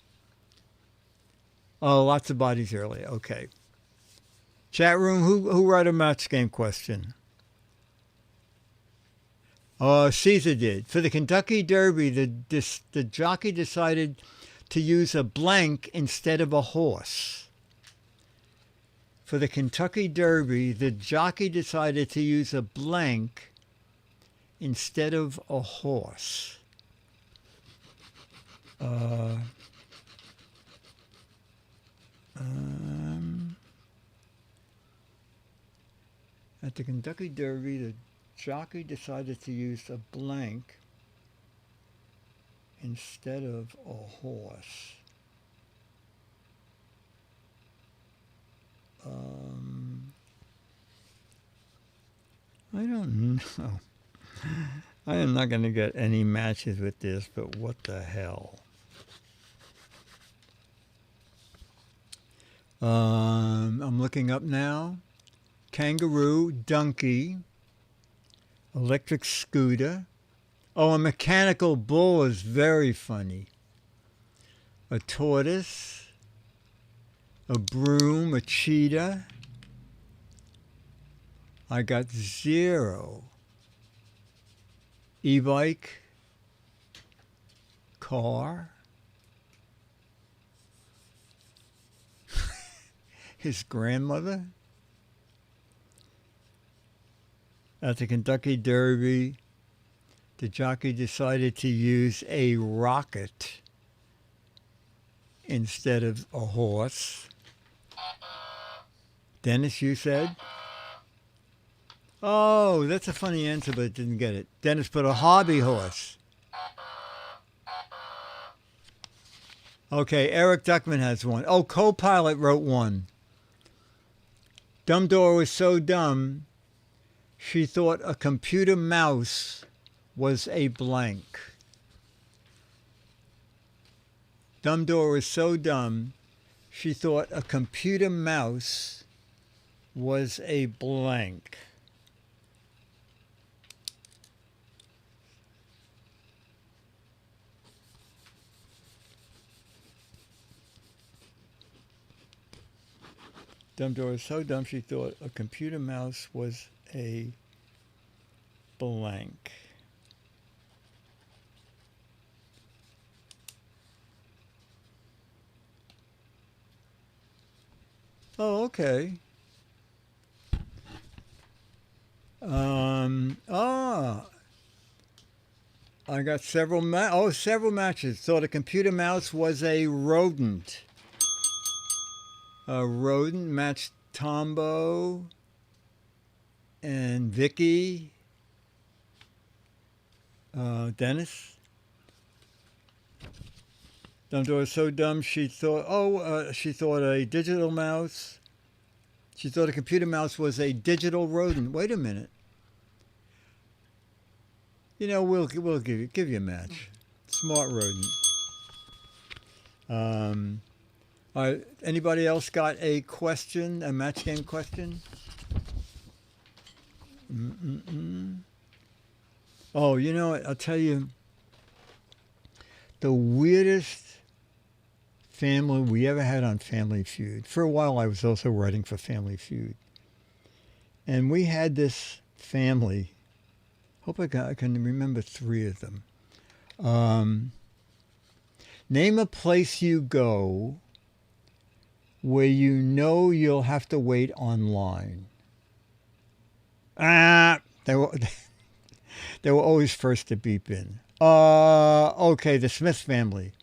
Oh, lots of bodies earlier. Okay. Chat room, who wrote a match game question? Caesar did. For the Kentucky Derby, the jockey decided to use a blank instead of a horse. For the Kentucky Derby, the jockey decided to use a blank instead of a horse. At the Kentucky Derby, the jockey decided to use a blank instead of a horse. I don't know. I am not going to get any matches with this, but what the hell? I'm looking up now. Kangaroo, donkey, electric scooter. Oh, a mechanical bull is very funny. A tortoise, a broom, a cheetah. I got 0. E-bike, car. His grandmother. At the Kentucky Derby, the jockey decided to use a rocket instead of a horse. Dennis, you said? Oh, that's a funny answer, but didn't get it. Dennis put a hobby horse. Okay, Eric Duckman has one. Oh, Copilot wrote one. Dumbledore was so dumb, she thought a computer mouse was a blank. Dumbledore was so dumb, she thought a computer mouse was a blank. Dumbledore was so dumb, she thought a computer mouse was a blank. Oh, okay. I got several matches. Thought a computer mouse was a rodent. A rodent matched Tombo and Vicky. Dennis. Dumbledore was so dumb she thought she thought a digital mouse. She thought a computer mouse was a digital rodent. Wait a minute. You know, we'll give you a match. Smart rodent. Anybody else got a question, a match game question? Oh, you know what? I'll tell you, the weirdest family we ever had on Family Feud. For a while, I was also writing for Family Feud. And we had this family. Hope I can remember 3 of them. Name a place you go where you know you'll have to wait online. They were they were always first to beep in. Okay, the Smith family.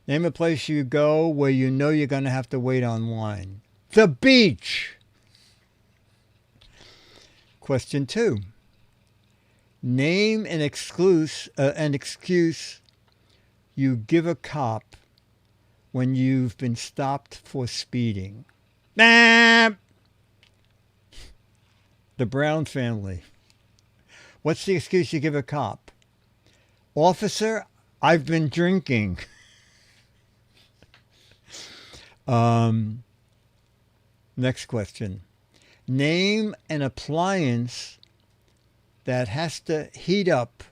Name a place you go where you know you're going to have to wait online. The beach. Question 2. Name an excuse you give a cop when you've been stopped for speeding. The Brown family. What's the excuse you give a cop? Officer, I've been drinking. Next question. Name an appliance that has to heat up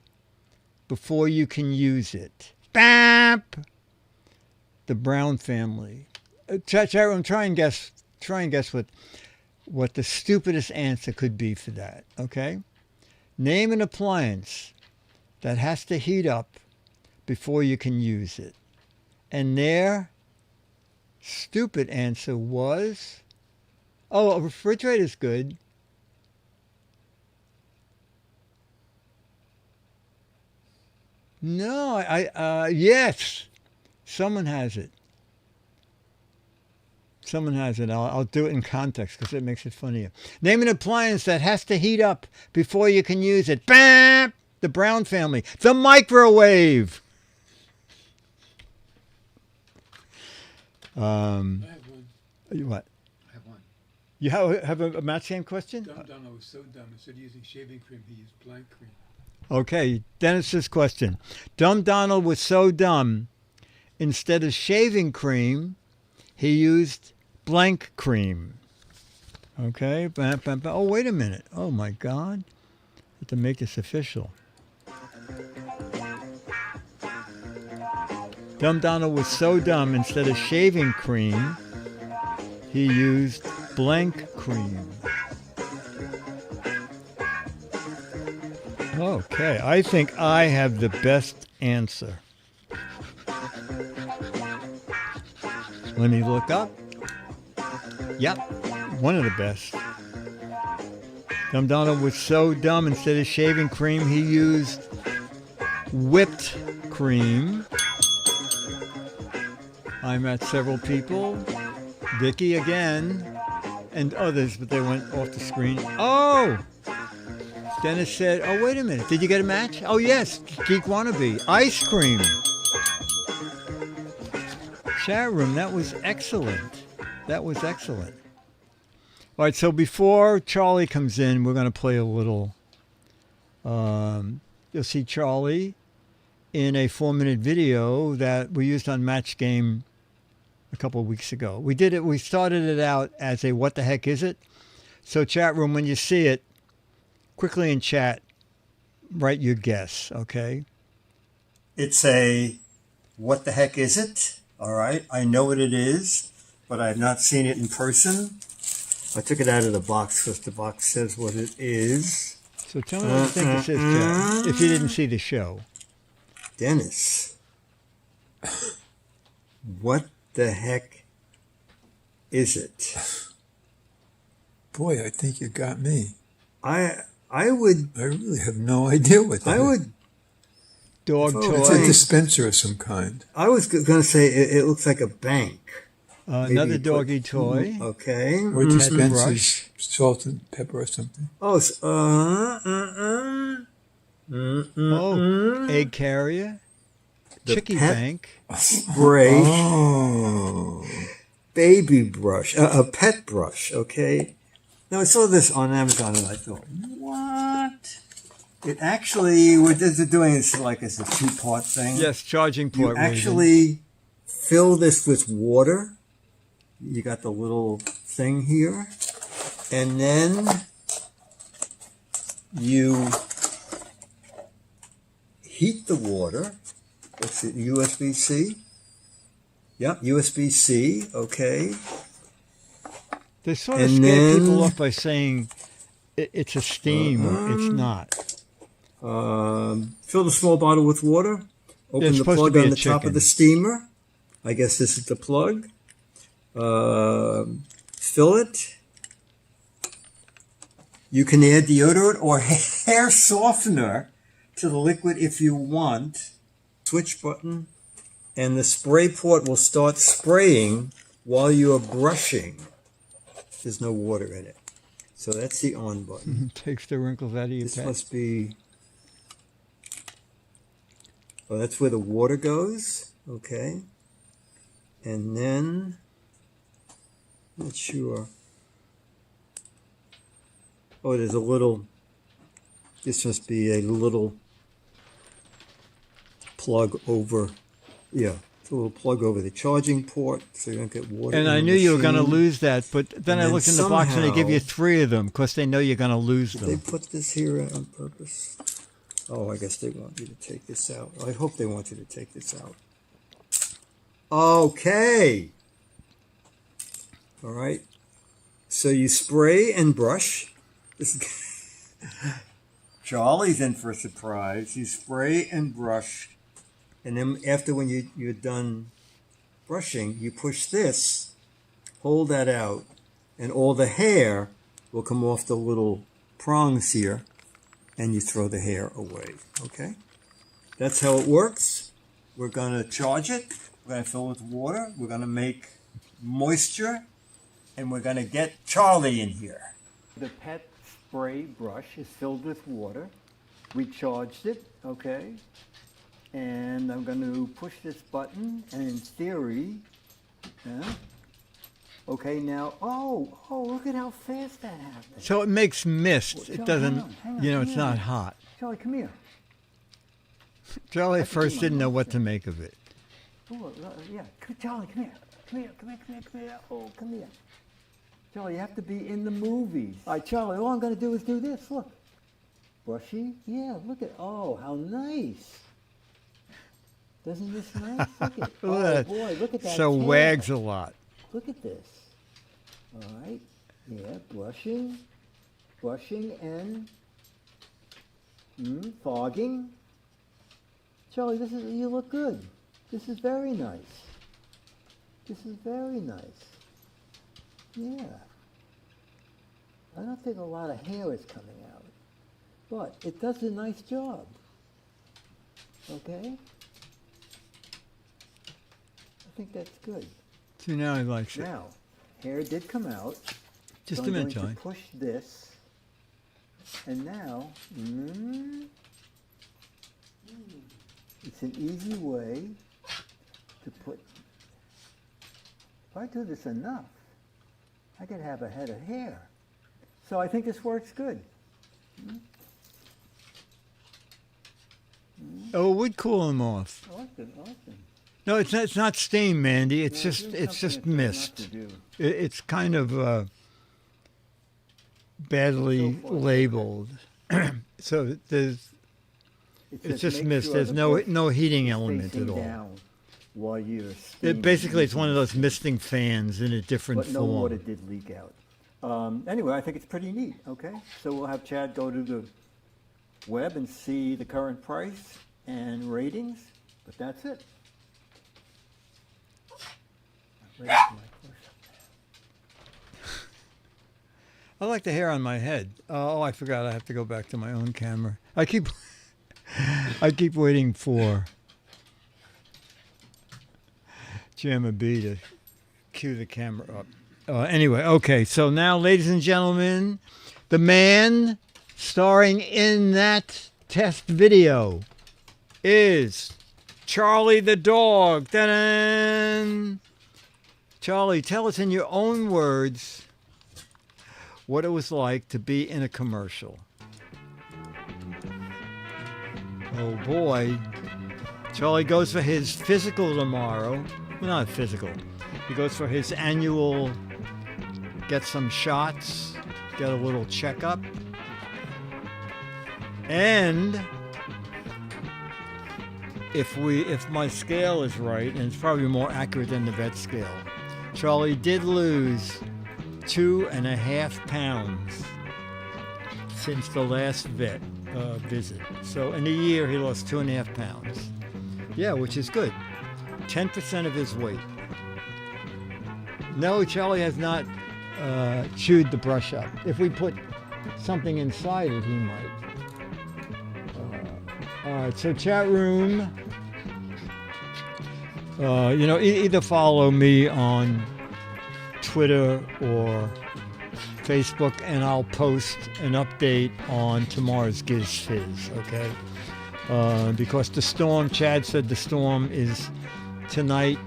before you can use it. Bap! The Brown family. Chat room, try and guess what the stupidest answer could be for that, okay? Name an appliance that has to heat up before you can use it. And their stupid answer was, a refrigerator's good. No, yes, someone has it. Someone has it. I'll do it in context because it makes it funnier. Name an appliance that has to heat up before you can use it. Bam! The Brown family. The microwave. I have one. What? I have one. You have a match game question? Donald was so dumb. Instead of using shaving cream, he used blank cream. Okay, Dennis's question. Dumb Donald was so dumb, instead of shaving cream, he used blank cream. Okay. Oh, wait a minute. Oh, my God. I have to make this official. Dumb Donald was so dumb, instead of shaving cream, he used blank cream. Okay, I think I have the best answer. Let me look up. Yep, one of the best. Dumb Donald was so dumb, instead of shaving cream, he used whipped cream. I met several people, Vicky again, and others, but they went off the screen. Oh! Dennis said, oh, wait a minute. Did you get a match? Oh, yes. Geek Wannabe. Ice cream. Chat room, that was excellent. That was excellent. All right, so before Charlie comes in, we're going to play a little. You'll see Charlie in a 4-minute video that we used on Match Game a couple of weeks ago. We started it out as a what the heck is it? So chat room, when you see it, quickly in chat, write your guess, okay? It's a what the heck is it? All right, I know what it is, but I've not seen it in person. I took it out of the box because the box says what it is. So tell me what you think this is, Chat, if you didn't see the show. Dennis, what the heck is it? Boy, I think you got me. I really have no idea what that is. Dog toy. It's a dispenser of some kind. I was going to say it looks like a bank. Another doggy toy. Okay. Or dispenses salt and pepper or something. Oh, Egg carrier. The Chicky pet bank. Spray. Oh. Baby brush. A pet brush, okay? Now, I saw this on Amazon and I thought, what? It actually, what they're doing is like it's a 2-part thing. Yes, charging port. You actually fill this with water. You got the little thing here. And then you heat the water. What's it, USB-C? Yep, USB-C, okay. They sort of scare people off by saying it's a steam. It's not. Fill the small bottle with water. Open the plug on the top of the steamer. I guess this is the plug. Fill it. You can add deodorant or hair softener to the liquid if you want. Switch button, and the spray port will start spraying while you are brushing. There's no water in it. So that's the on button. Takes the wrinkles out of your This pet. must be... Oh, that's where the water goes. Okay. And then... Not sure. Oh, there's a little... This must be a little plug over... Yeah, it's a little plug over the charging port so you don't get water And in I the knew you were going to machine. lose that, but then I then looked in the box and they give you somehow- 3 of them because they know you're going to lose Did they them. put this here on purpose? Oh, I guess they want you to take this out. I hope they want you to take this out. Okay. All right. So you spray and brush. This is Charlie's in for a surprise. You spray and brush. And then after when you're done brushing, you push this, hold that out, and all the hair will come off the little prongs here, and you throw the hair away, okay? That's how it works. We're going to charge it. We're going to fill it with water. We're going to make moisture, and we're going to get Charlie in here. The pet spray brush is filled with water. We charged it, okay? And I'm going to push this button, and in theory, okay, now, oh, look at how fast that happened. So it makes mist. Well, It Charlie, doesn't, hang on, you know, hang it's on. not hot. Charlie, come here. Charlie at I can do first my didn't know mouth what to thing. make of it. Oh, yeah, Charlie, come here. Come here. Oh, come here. Charlie, you have to be in the movies. All right, Charlie, all I'm going to do is do this. Look. Brushy? Yeah, look at, oh, how nice. Doesn't this nice? Look at, oh, Look, boy, look at that So tail. wags a lot. Look at this. All right. Yeah, brushing and fogging. Charlie, you look good. This is very nice. This is very nice. Yeah. I don't think a lot of hair is coming out, but it does a nice job. Okay? I think that's good. So now he likes it. Now, hair did come out. Just so a I'm minute, going Charlie. to push this, and now, it's an easy way to put. If I do this enough, I could have a head of hair. So I think this works good. Oh, it would cool him off. Awesome. No, it's not steam, Mandy. It's Yeah, just doing it's something just I told not mist. to do. It's kind of badly So far, so labeled. So there's It it's says just make mist. sure There's the no brush no heating is element facing at all. down while you're It steaming. basically it's one of those misting fans in a different But no form. water did leak out. Anyway, I think it's pretty neat, okay? So we'll have Chad go to the web and see the current price and ratings, but that's it. I like the hair on my head. Oh, I forgot. I have to go back to my own camera. I keep waiting for Jamma B to cue the camera up. Anyway, okay. So now, ladies and gentlemen, the man starring in that test video is Charlie the dog. Ta-da! Charlie, tell us in your own words what it was like to be in a commercial. Oh boy. Charlie goes for his physical tomorrow. Well, not physical. He goes for his annual, get some shots, get a little checkup. And if my scale is right, and it's probably more accurate than the vet scale, Charlie did lose 2.5 pounds since the last vet visit. So in a year, he lost 2.5 pounds. Yeah, which is good. 10% of his weight. No, Charlie has not chewed the brush up. If we put something inside it, he might. All right, so chat room. Either follow me on Twitter or Facebook, and I'll post an update on tomorrow's Giz Fiz, okay? Because the storm, Chad said the storm is tonight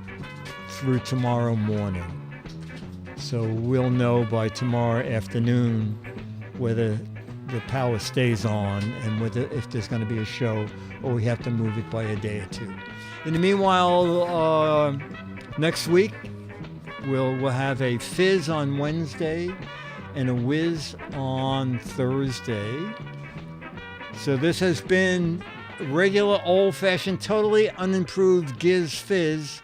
through tomorrow morning. So we'll know by tomorrow afternoon whether the power stays on and whether if there's going to be a show or we have to move it by a day or two. In the meanwhile, next week we'll have a Fizz on Wednesday and a Whiz on Thursday. So this has been regular, old-fashioned, totally unimproved Giz Fiz.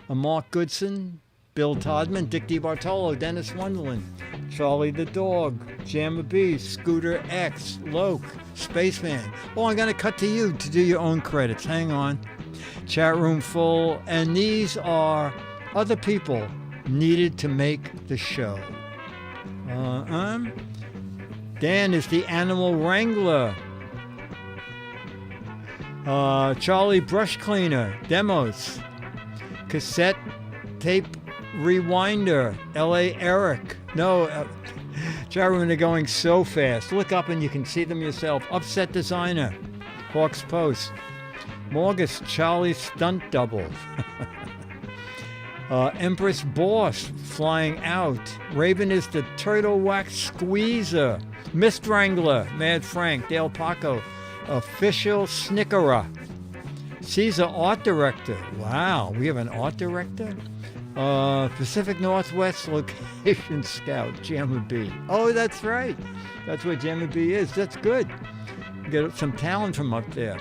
Mark Goodson, Bill Todman, Dick DeBartolo, Dennis Wonderland, Charlie the Dog, Jammer B, Scooter X, Loke, Spaceman. Oh, I'm going to cut to you to do your own credits. Hang on. Chat room full. And these are other people needed to make the show. Dan is the Animal Wrangler. Charlie Brush Cleaner, Demos. Cassette Tape Rewinder, L.A. Eric. No, chat room, they're going so fast. Look up and you can see them yourself. Upset Designer, Hawks Post. Morgus, Charlie Stunt Double. Empress Boss, Flying Out. Raven is the Turtle Wax Squeezer. Mist Wrangler, Mad Frank, Dale Paco. Official Snickerer. Caesar Art Director. Wow, we have an art director? Pacific Northwest Location Scout, Jammer B. Oh, that's right. That's where Jammer B is. That's good. Get some talent from up there.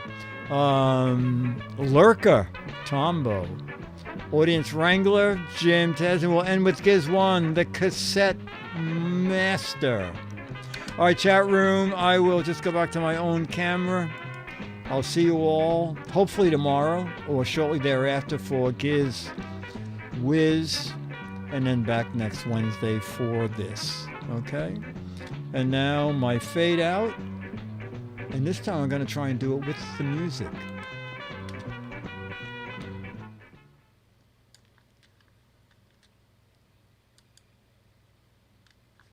Lurker, Tombo. Audience Wrangler, Jim Tez, and we'll end with Giz One, the Cassette Master. All right, chat room, I will just go back to my own camera. I'll see you all, hopefully tomorrow or shortly thereafter for Giz Wiz, and then back next Wednesday for this, okay? And now my fade out, and this time I'm going to try and do it with the music.